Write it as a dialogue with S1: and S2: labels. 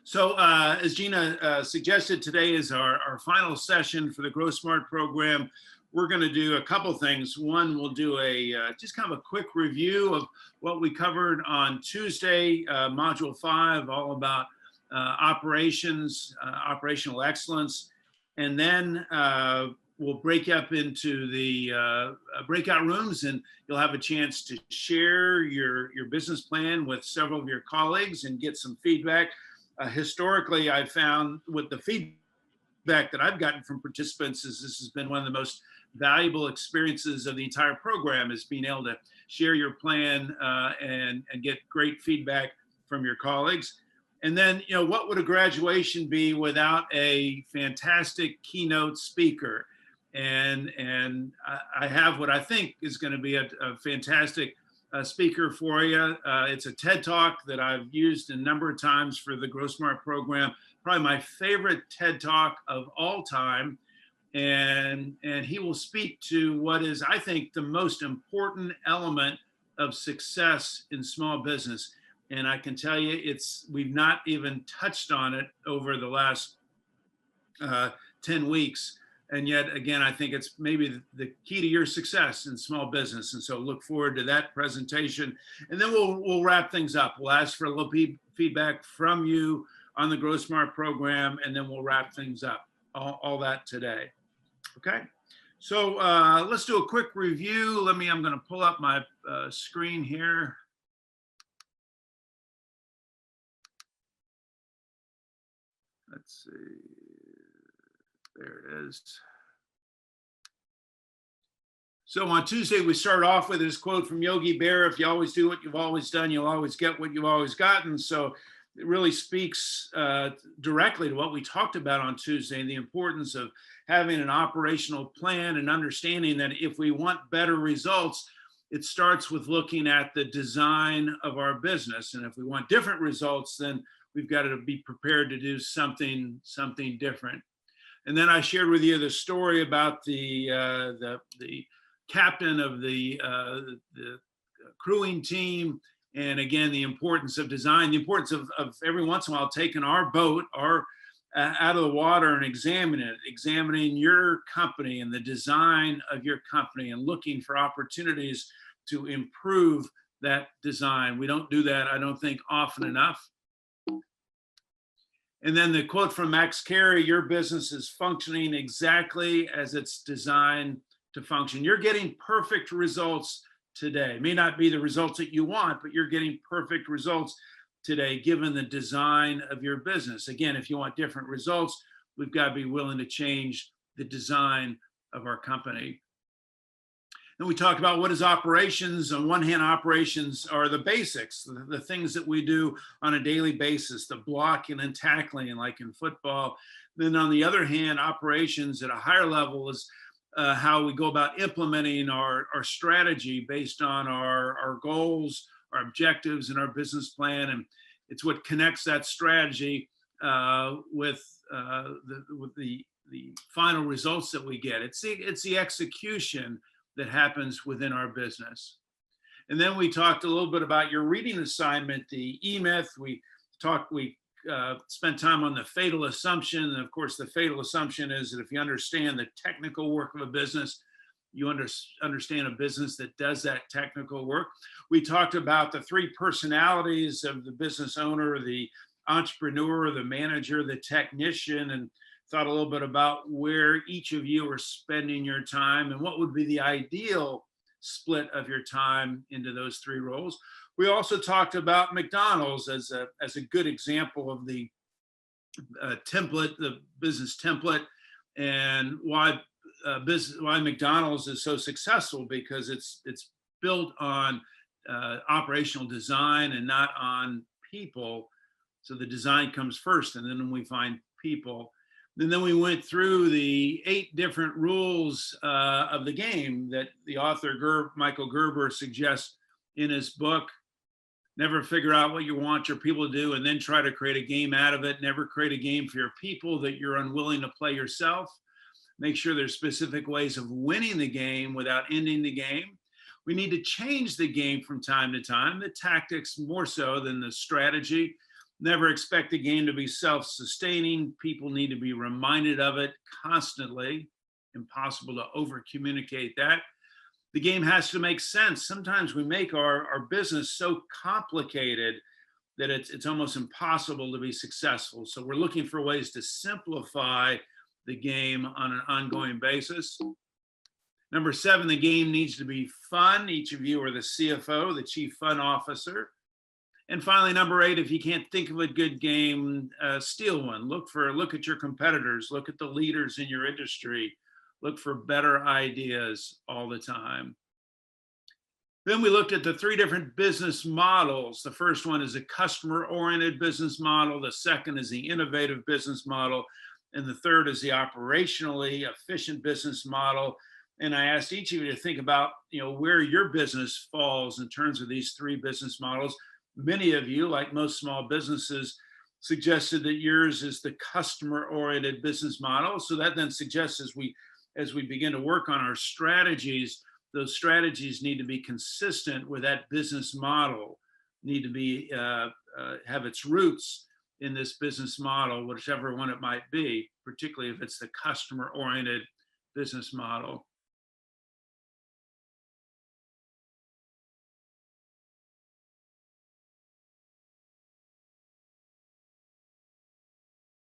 S1: So as Gina suggested, today is our final session for the Grow Smart program. We're going to do a couple things. One, we'll do a just kind of a quick review of what we covered on Tuesday, Module 5, all about operations, operational excellence. And then we'll break up into the breakout rooms, and you'll have a chance to share your business plan with several of your colleagues and get some feedback. Historically, I've found with the feedback that I've gotten from participants is this has been one of the most valuable experiences of the entire program, is being able to share your plan and get great feedback from your colleagues. And then, you know, what would a graduation be without a fantastic keynote speaker? And I have what I think is going to be a fantastic speaker for you. It's a TED Talk that I've used a number of times for the Grow Smart program, probably my favorite TED Talk of all time. And he will speak to what is, I think, the most important element of success in small business. And I can tell you, we've not even touched on it over the last 10 weeks. And yet again, I think it's maybe the key to your success in small business. And so look forward to that presentation. And then we'll wrap things up. We'll ask for a little feedback from you on the Grow Smart program, and then we'll wrap things up. All that today. Okay. So let's do a quick review. I'm going to pull up my screen here. Let's see. There it is. So on Tuesday, we start off with this quote from Yogi Berra: if you always do what you've always done, you'll always get what you've always gotten. So it really speaks directly to what we talked about on Tuesday, and the importance of having an operational plan and understanding that if we want better results, it starts with looking at the design of our business. And if we want different results, then we've got to be prepared to do something different. And then I shared with you the story about the captain of the crewing team, and again, the importance of design, the importance of every once in a while taking our boat out of the water and examining your company and the design of your company, and looking for opportunities to improve that design. We don't do that, I don't think, often enough. And then the quote from Max Carey: your business is functioning exactly as it's designed to function. You're getting perfect results today. It may not be the results that you want, but you're getting perfect results today given the design of your business. Again, if you want different results, we've got to be willing to change the design of our company. Then we talked about what is operations. On one hand, operations are the basics, the things that we do on a daily basis, the blocking and tackling like in football. Then on the other hand, operations at a higher level is how we go about implementing our strategy based on our goals, our objectives, and our business plan. And it's what connects that strategy with the final results that we get. It's the execution that happens within our business. And then we talked a little bit about your reading assignment, the E-Myth. We spent time on the fatal assumption. And of course, the fatal assumption is that if you understand the technical work of a business, you understand a business that does that technical work. We talked about the three personalities of the business owner: the entrepreneur, the manager, the technician, and thought a little bit about where each of you are spending your time and what would be the ideal split of your time into those three roles. We also talked about McDonald's as a good example of the template, the business template, and why McDonald's is so successful, because it's built on operational design and not on people. So the design comes first, and then we find people. And then we went through the 8 different rules of the game that the author Michael Gerber suggests in his book. Never figure out what you want your people to do and then try to create a game out of it. Never create a game for your people that you're unwilling to play yourself. Make sure there's specific ways of winning the game without ending the game. We need to change the game from time to time, the tactics more so than the strategy. Never expect the game to be self-sustaining. People need to be reminded of it constantly. Impossible to over communicate that. The game has to make sense. Sometimes we make our business so complicated that it's almost impossible to be successful. So we're looking for ways to simplify the game on an ongoing basis. Number 7, the game needs to be fun. Each of you are the CFO, the Chief Fun Officer. And finally, number 8, if you can't think of a good game, steal one. Look at your competitors. Look at the leaders in your industry. Look for better ideas all the time. Then we looked at the 3 different business models. The first one is a customer-oriented business model. The second is the innovative business model. And the third is the operationally efficient business model. And I asked each of you to think about, where your business falls in terms of these 3 business models. Many of you, like most small businesses, suggested that yours is the customer-oriented business model. So that then suggests as we begin to work on our strategies, those strategies need to be consistent with that business model, need to be have its roots in this business model, whichever one it might be, particularly if it's the customer-oriented business model.